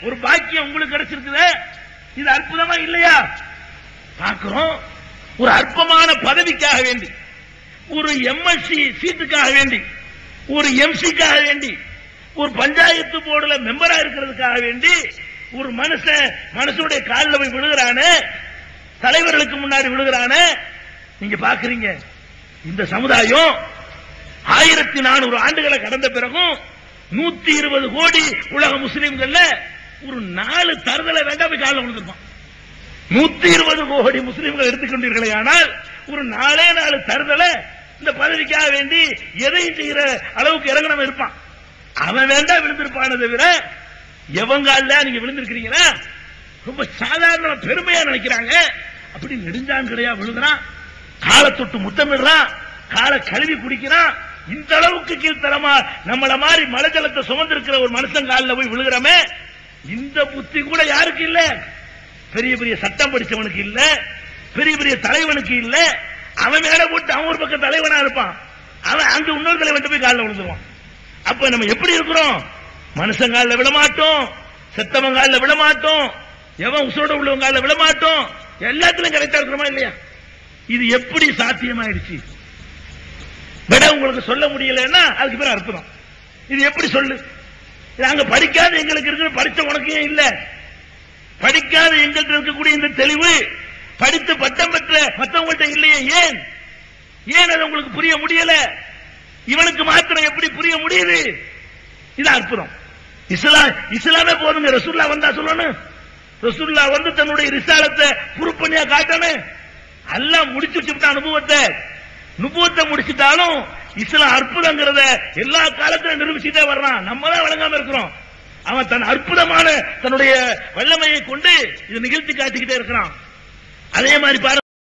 ஒரு பாக்கியம் உங்களுக்கு கிடைச்சிருக்குது. இது அற்புதமா இல்லையா? பார்க்கிறோம். ஒரு அற்பமான பதவிக்காக வேண்டி, ஒரு எம்எல்சி சீட்டுக்காக வேண்டி, ஒரு எம்சிக்காக வேண்டி, ஒரு பஞ்சாயத்து போர்டுல மெம்பரா இருக்கிறதுக்காக வேண்டி ஒரு மனுஷனுடைய காலில் போய் விழுகிறானே, தலைவர்களுக்கு முன்னாடி விழுகிறானே. நீங்க பாக்குறீங்க, இந்த சமுதாயம் 1400 ஆண்டுகளை கடந்த பிறகும் 120 கோடி உலக முஸ்லிம்கள் ஒரு 4 தருதலை வேண்டாம் போய் காலில் விழுந்திருப்பான். 120 கோடி முஸ்லிம்கள் எடுத்துக்கொண்டீர்களே, ஆனால் ஒரு 4 தருதலை இந்த பதவிக்காக வேண்டி எதையும் செய்கிற அளவுக்கு இறங்கணும் இருப்பான். அவன் வேண்டாம் விழுந்திருப்பான தவிர எவங்கால நீங்க விழுந்திருக்கிறீங்களா ரொம்ப சாதாரண பெருமையா நினைக்கிறாங்க. அப்படி நெடுஞ்சாங்கடையா விழுகிறான், காலை தொட்டு முத்தமிடுறான், காலை கழுவி குடிக்கிறான். இந்த அளவுக்கு கீழ்த்தரமா நம்மள மாதிரி மலை ஜலத்தை சுமந்திருக்கிற ஒரு மனுஷன் காலில் போய் விழுகிறமே, இந்த புத்தி கூட யாருக்கு இல்ல? பெரிய பெரிய சட்டம் படிச்சவனுக்கு இல்ல, பெரிய பெரிய தலைவனுக்கு இல்ல. அவன் மேல போட்டு அவன் ஒரு பக்கம் தலைவனா இருப்பான், அவன் அங்க இன்னொரு தலைவன் போய் காலில் விழுந்துருவான். அப்ப நம்ம எப்படி இருக்கிறோம்? மனுஷன் காலில் விழமாட்டோம், செத்தவன் காலில் விழமாட்டோம், எவன் உசோட உள்ளவங்க காலில் விழமாட்டோம். எல்லாத்திலும் கரெக்டா இருக்கிறோமா இல்லையா? இது எப்படி சாத்தியமாயிடுச்சு? விட உங்களுக்கு சொல்ல முடியலன்னா அதுக்கு பேர் அற்புதம். இது எப்படி சொல்லு? நாங்க படிக்காத எங்களுக்கு இருக்கிற, படிச்ச உனக்கு ஏன் இல்ல? படிக்காத எங்களுக்கு இருக்கக்கூடிய இந்த தெளிவு படித்து பட்டம் பெற்ற மற்றவங்கள்ட்ட இல்லையே, ஏன்? ஏன் அது உங்களுக்கு புரிய முடியல? இவனுக்கு மாத்திரம் எப்படி புரிய முடியுது? இது அற்புதம். இஸ்லாமே போதுங்க. ரசூல்லா வந்தா சொல்லணும், ரசூல்லா வந்து தன்னுடைய ரிசாலத்தை புருப்பணியா காட்டணும். எல்லாம் முடிச்சு வச்சுட்டா நுபுவத்தை முடிச்சுட்டாலும் இஸ்லாம் அற்புதங்கிறத எல்லா காலத்திலும் நிரூபிச்சுட்டே வர்றான். நம்ம தான் வழங்காம இருக்கிறோம். அவன் தன் அற்புதமான தன்னுடைய வல்லமையை கொண்டு இது நிகழ்த்தி காட்டிக்கிட்டே இருக்கிறான். அதே மாதிரி பாருங்க.